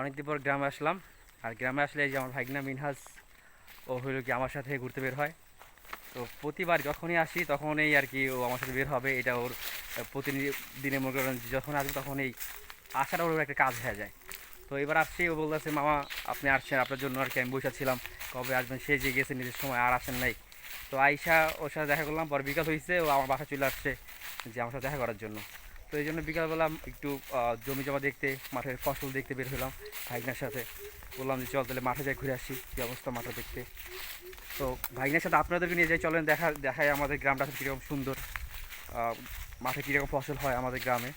অনেকদিন পর গ্রামে আসলাম। আর গ্রামে আসলে এই যে আমার ভাগনা মিনহাজ ও হইল কি আমার সাথে ঘুরতে বের হয়। তো প্রতিবার যখনই আসি তখনই আর কি ও আমার সাথে বের হবে, এটা ওর প্রতিদিনের মনে করেন যখন আসবে তখন এই আসাটা ওর একটা কাজ হয়ে যায়। তো এবার আসছি, ও বলতেছে মামা আপনি আসছেন, আপনার জন্য আর কি আমি বসেছিলাম, কবে আসবেন, সে যে গেছে নিজের সময় আর আসেন নাই। তো আইসা ওর সাথে দেখা করলাম, পর বিকাল হয়েছে, ও আমার বাসা চলে আসছে যে আমার সাথে দেখা করার জন্য। তো এই জন্য বিকালবেলা একটু জমি জমা দেখতে, মাঠের ফসল দেখতে বের হলাম ভাইগনার সাথে। বললাম যে চল তাহলে মাঠে যাই, ঘুরে আসি কী অবস্থা মাঠে দেখতে। তো ভাইগনার সাথে আপনাদেরকে নিয়ে যাই, চলেন দেখায় আমাদের গ্রামটা কীরকম সুন্দর, মাঠে কীরকম ফসল হয় আমাদের গ্রামে।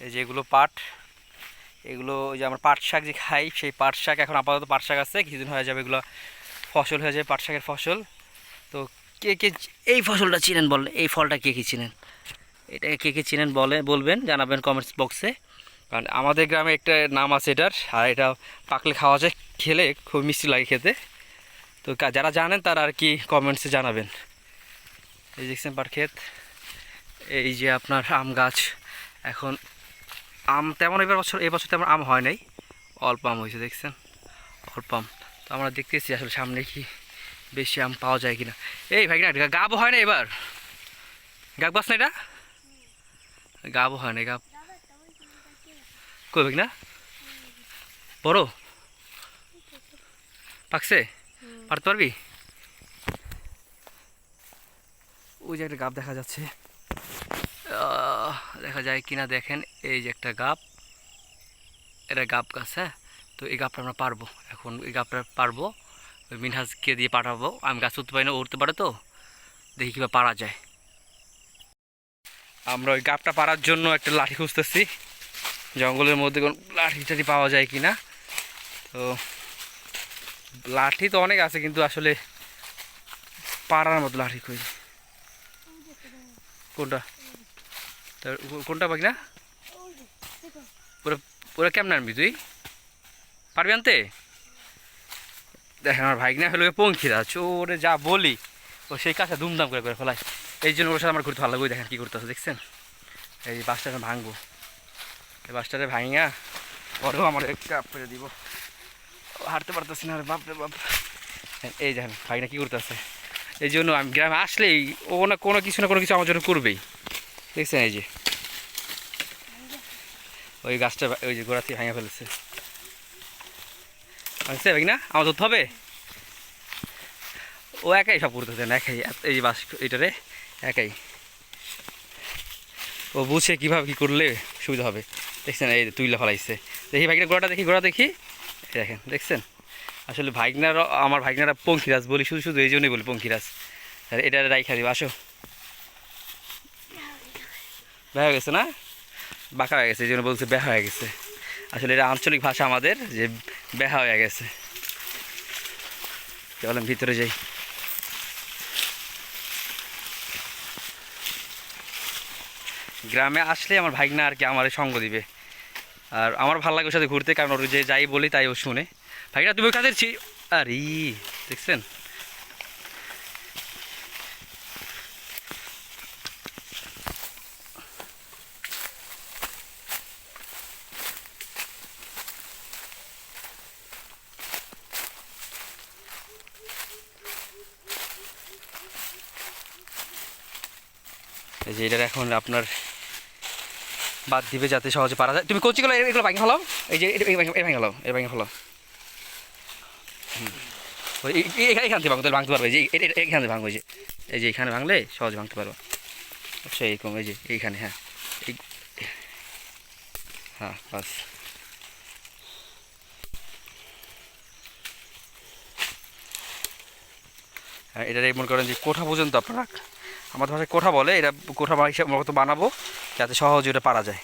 এই যে এগুলো পাট, এগুলো ওই যে আমরা পাট শাক যে খাই সেই পাট শাক, এখন আপাতত পাট শাক আছে, কিছুদিন হয়ে যাবে এগুলো ফসল হয়ে যাবে পাট শাকের ফসল। তো কে কে এই ফসলটা চিনেন বলেন, এই ফলটা কে কে চিনেন, এটাকে কে কে চিনেন বলবেন, জানাবেন কমেন্টস বক্সে। কারণ আমাদের গ্রামে একটা নাম আছে এটার, আর এটা পাকলে খাওয়া যায়, খেলে খুব মিষ্টি লাগে খেতে। তো যারা জানেন তারা আর কি কমেন্টসে জানাবেন। এই দেখছেন পাট ক্ষেত, এই যে আপনার আম গাছ। এখন আম তেমন এবছর তেমন আম হয় নাই, অল্প আম হয়েছে দেখছেন, অল্প আম। তো আমরা দেখতেছি আসলে সামনে কি বেশি আম পাওয়া যায় কিনা। এই ভাই না গাবও হয় না এবার, গাব গাছ না এটা, গাবও হয় না, গাব কই ভাই না বড় পাকছে, পারতে পারবি? ওই যে একটা গাব দেখা যাচ্ছে, দেখা যায় কিনা দেখেন, এই যে একটা গাব, এটা গাব গাছ। হ্যাঁ, তো এই গাবটা আমরা পারবো, এখন এই গাবটা পারবো, ওই মিনহাজকে দিয়ে পাঠাবো, আমি গাছ উঠতে পারি না, উঠতে পারে, তো দেখি কীভাবে পারা যায়। আমরা ওই গাবটা পারার জন্য একটা লাঠি খুঁজতেছি, জঙ্গলের মধ্যে কোন লাঠি টাঠি পাওয়া যায় কি না। তো লাঠি তো অনেক আছে, কিন্তু আসলে পারার মতো লাঠি কই, কোনটা কোনটা পাকি না, ওরা ওরা কেমন আনবি তুই, পারবি আনতে? দেখেন আমার ভাইগনা হলো পঙ্খিরাজ, ওরে যা বলি ও সেই কাজটা ধুমধাম করে করে ফেলায়। এই জন্য ওর সাথে আমার ঘুরতে ভালো লাগে। দেখেন কী করতেছে দেখছেন, এই বাসটা ভাঙবো, এই বাসটারে ভাঙিয়া পরেও আমার একটা করে দিব, হাঁটতে পারতেছি না, বাপ রে বাপ। এই দেখেন ভাইনা কী করতেছে। এই জন্য আমি গ্রামে আসলেই ও না কোনো কিছু আমার জন্য করবেই, দেখছেন। এই যে ওই গাছটা ওই যে গোড়া থেকে ভাঙা ফেলেছে, ভাঙছে ভাই না, আমার ধরতে হবে। ও একাই সব করতেছে না, একাই এই যে বাস এইটারে একাই, ও বুঝে কীভাবে কী করলে সুবিধা হবে, দেখছেন। এই তুইলা ফেলাইছে, দেখি ভাইগনা গোড়া দেখি, দেখেন দেখছেন। আসলে ভাইগনারা, আমার ভাইগনারা পঙ্খিরাজ বলি, শুধু শুধু এই জন্যই বলি পঙ্খিরাজ। এটা রাইখা দিব, আসো। বেহা হয়ে গেছে না, বাঁকা হয়ে গেছে, এই জন্য বলছে বেহা হয়ে গেছে। আসলে এটা আঞ্চলিক ভাষা আমাদের, যে বেহা হয়ে গেছে। চলেন ভিতরে যাই। গ্রামে আসলে আমার ভাইগনা আর কি আমার সঙ্গ দিবে, আর আমার ভালো লাগে ওর সাথে ঘুরতে, কারণ ওর যে যাই বলি তাই ও শুনে। ভাইগনা তুমি কাদের আরে দেখছেন। এই যে এটার এখন আপনার বাদ দিবে যাতে সহজে পারা যায়। তুমি কচিগুলো এগুলো ভাঙে ফেলাও, এই যে ভেঙে ফেলাও, এই ভেঙে ফেলাও। ওই এখান থেকে ভাঙতে পারবে, যে এখান থেকে ভাঙবো, এই যে এখানে ভাঙলে সহজে ভাঙতে পারবো। আচ্ছা এইরকম, এই যে এইখানে, হ্যাঁ এই, হ্যাঁ বাস। হ্যাঁ এটার মনে করেন যে কোঠা পর্যন্ত আপনারা, আমাদের ভাষায় কোঠা বলে, এটা কোঠা হিসাব মতো বানাবো যাতে সহজে ওটা পারা যায়।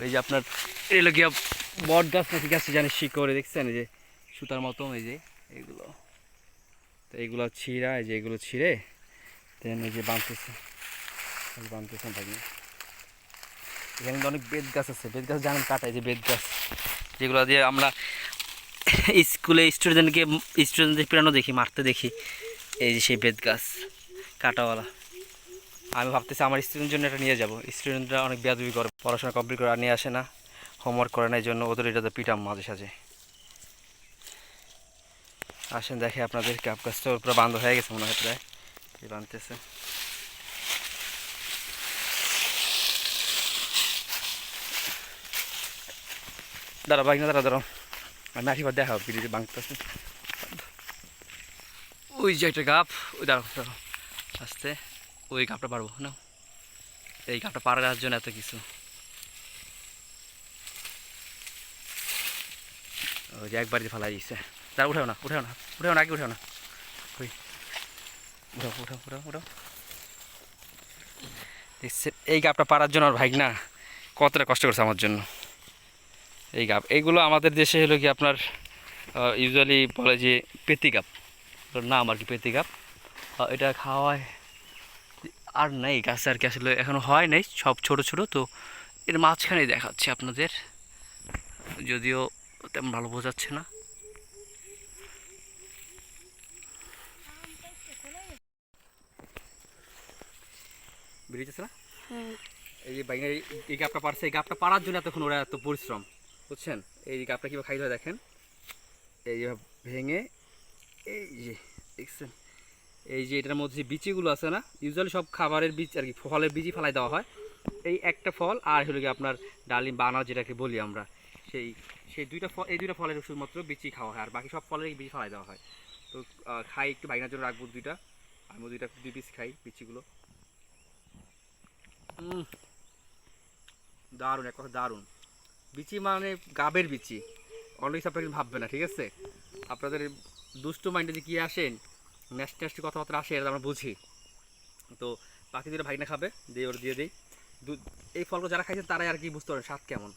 এই যে আপনার এগুলো গিয়া বট গাছ নাকি গাছ জানি শিকড়ে, দেখছেন এই যে সুতার মতো, এই যে এইগুলো, তো এইগুলো ছিঁড়া, এই যে এগুলো ছিঁড়ে দেন এই যে বাঁধতেছেন থাকি। এখানে অনেক বেত গাছ আছে, বেত গাছ জানেন কাটা, এই যে বেত গাছ যেগুলো দিয়ে আমরা স্কুলে স্টুডেন্টদের পিটানো দেখি, মারতে দেখি, এই যে সেই বেত গাছ। কাঁটাওয়ালা। আমি ভাবতেছি আমার স্টুডেন্টের জন্য এটা নিয়ে যাব। স্টুডেন্টরা অনেক বেয়াদবি করে, পড়াশোনা কমপ্লিট করে আর নিয়ে আসে না, হোমওয়ার্ক করে না, এই জন্য ওদের এটাতে পিটাম মাঝে সাঝে। আসেন দেখে আপনাদের কাপ গাছটা পুরো বান্ধ হয়ে গেছে মনে হয়, প্রায় বাঁধতেছে। দাঁড়া বাইক না, দাঁড়াও, আমি আশীর্বাদ দেখা বিড়ি বাঁধতেছে। ওই যে একটা গাপ, ওই দাঁড়াও আসতে, ওই গাপটা পারবো না, এই গাপটা পারার জন্য এত কিছু। ওই যে একবার দিয়ে ফেলাই দিচ্ছে। দাঁড়া উঠাও না, আগে উঠাও না, ওই উঠাও। দেখছেন এই গাপটা পারার জন্য আর ভাই না কতটা কষ্ট করছে আমার জন্য। এই গাপ এইগুলো আমাদের দেশে হলো কি আপনার ইউজুয়ালি বলে যে পেতি গাপ, নাম আর কি পেতি গাপ। এটা খাওয়ায় আর নেই গাছে আর কি, আসলে এখনো হয় নাই, সব ছোট ছোট। তো এর মাঝখানে দেখাচ্ছে আপনাদের, যদিও তেমন ভালো বোঝাচ্ছে না। বেরিয়েছে না এই যে বাইরে, এই গাপটা পারছে, এই গাপটা পারার জন্য এতক্ষণ ওরা এত পরিশ্রম, বুঝছেন। এই গাপটা কীভাবে খাইতে হয় দেখেন, এই যে ভেঙে, এই যে দেখছেন, এই যে এটার মধ্যে যে বিচিগুলো আছে না, ইউজুয়ালি সব খাবারের বীজ আর কি, ফলের বীজই ফেলাই দেওয়া হয়। এই একটা ফল আর হলো কি আপনার ডালিম বা আনার যেটাকে বলি আমরা, সেই দুইটা ফল, এই দুইটা ফলের শুধুমাত্র বিচি খাওয়া হয়, আর বাকি সব ফলের বীজ ফেলাই দেওয়া হয়। তো খাই একটু বাইনার জন্য রাখবো দুইটা, আমি দুই পিস খাই বিচিগুলো। দারুণ, এক কথা দারুণ। বিচি মানে গাবের বিচি, অলওয়েজ আপনারা কিন্তু ভাববেন না, ঠিক আছে। আপনাদের দুষ্ট মাইন্ডে যে কী আসেন, ন্যাস্টি কথাবার্তা আসে, এটা আমরা বুঝি। তো বাকি দুটো ভাইনা খাবে, দিয়ে ওর দিয়ে দিই। এই ফলগুলো যারা খাইছেন তারাই আর কি বুঝতে পারেন স্বাদ কেমন,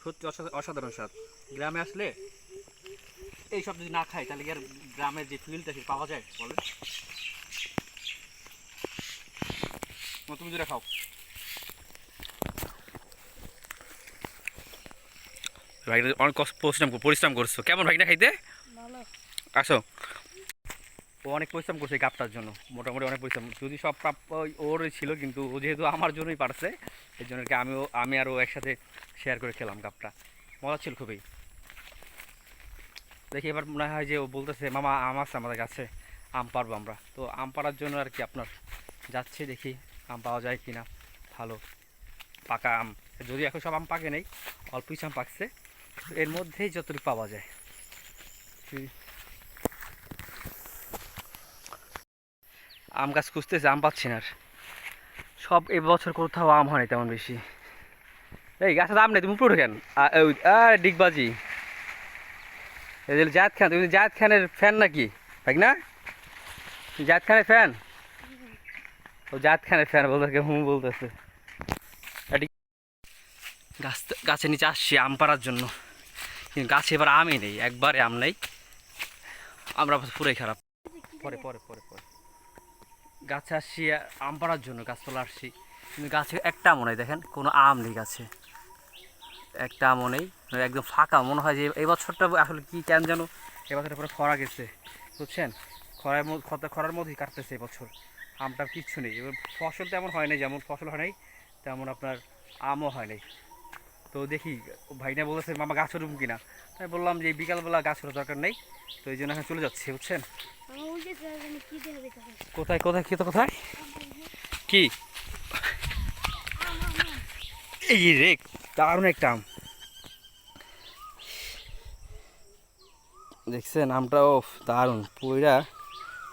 সত্যি অসাধারণ স্বাদ। গ্রামে আসলে এই সব যদি না খাই তাহলে কি আর গ্রামের যে ফিলটা সে পাওয়া যায় বলেন। তুমি যেটা খাও ভাইটা অনেক পরিশ্রম করছো, কেমন ভাইটা খাইতে? আসো, ও অনেক পরিশ্রম করছে এই গাপটার জন্য, মোটামুটি অনেক পরিশ্রম, যদি সব প্রাপ্য ওর ছিল, কিন্তু ও যেহেতু আমার জন্যই পারছে, এই জন্য আমি আর ও একসাথে শেয়ার করে খেলাম গাপটা, মজা ছিল খুবই। দেখি এবার মনে হয় যে ও বলতেছে মামা আম আছে আমাদের কাছে, আম পারবো আমরা। তো আম পাড়ার জন্য আর কি আপনার যাচ্ছে, দেখি আম পাওয়া যায় কি না, ভালো পাকা আম। যদি এখন সব আম পাকে নেই, অল্প কিছু আম পাকছে, এর মধ্যেই যতটুকু পাওয়া যায়। আম গাছ খুঁজতেছে, আম পাচ্ছি না আর, সব এবছর কোথাও আম হয়নি তেমন বেশি। এই গাছের আম নেই, তুমি উপরে কেন? ডিগবাজি, এই যে জায়েদ খান, তুমি জায়েদ খানের ফ্যান নাকি ভাই না? জায়েদ খানের ফ্যান? ও জায়েদ খানের ফ্যান বলতে হুম বলতেছে। গাছের নিচে আসছি আম পাড়ার জন্য, কিন্তু গাছে এবার আমই নেই, একবারে আম নেই, আমরা পুরাই খারাপ। পরে পরে পরে পরে গাছে আসছি আম পাড়ার জন্য, গাছতলা আসছি, কিন্তু গাছে একটা আমও নেই, দেখেন কোনো আম নেই গাছে, একটা আমও নেই, একদম ফাঁকা। মনে হয় যে এই বছরটা আসলে কি কেন যেন এবছরটা পুরো খরা গেছে, বুঝছেন। খরার মধ্যেই কাটতেছে এবছর, আমটার কিচ্ছু নেই। এবার ফসল তেমন হয় নাই, যেমন ফসল হয় নাই তেমন আপনার আমও হয় নাই। তো দেখি ভাইনা বলেছে মামা গাছ রুম কিনা, তাই বললাম যে বিকালবেলা গাছ দরকার নেই, তো এই জন্য এখন চলে যাচ্ছে, বুঝছেন। কোথায় কোথায় কি, তো কোথায় কি, এই রে দারুণ একটা আম দেখছেন, আমটাও দারুণ, পুরা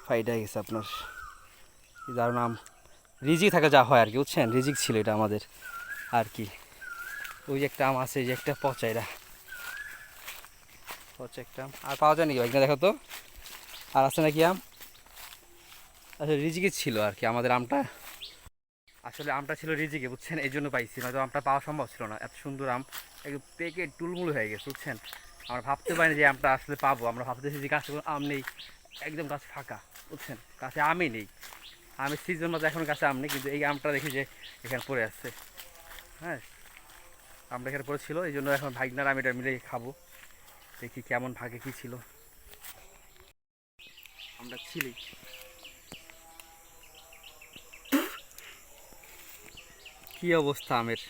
ফাইটা গেছে আপনার, দারুণ আম। রিজিক থাকে যা হয় আর কি, বুঝছেন, রিজিক ছিল এটা আমাদের আর কি। ওই যে একটা আম আছে, এই যে একটা পচা, এটা পচা একটা আম, আর পাওয়া যায় নাকি ভাই, দেখো তো আর আছে নাকি আম। আচ্ছা রিজিকে ছিল আর কি আমাদের আমটা, আসলে আমটা ছিল রিজিকে, বুঝছেন, এই জন্য পাইছি, নয়তো আমটা পাওয়া সম্ভব ছিল না। এত সুন্দর আম, একদম পেকে টুলমুল হয়ে গেছে, বুঝছেন। আমরা ভাবতে পারিনি যে আমটা আসলে পাবো, আমরা ভাবতেছি যে গাছে কোনো আম নেই, একদম গাছ ফাঁকা, বুঝছেন, গাছে আমই নেই। আমের সিজন মতো এখন গাছে আম নেই, কিন্তু এই আমটা দেখি যে এখানে পড়ে আসছে। হ্যাঁ, আমটা এখানে পড়েছিল, এই জন্য এখন ভাগনার আম এটা মিলে খাবো, দেখি কেমন ভাগে কী ছিল। আমরা ছিলি কি অবস্থা আমের!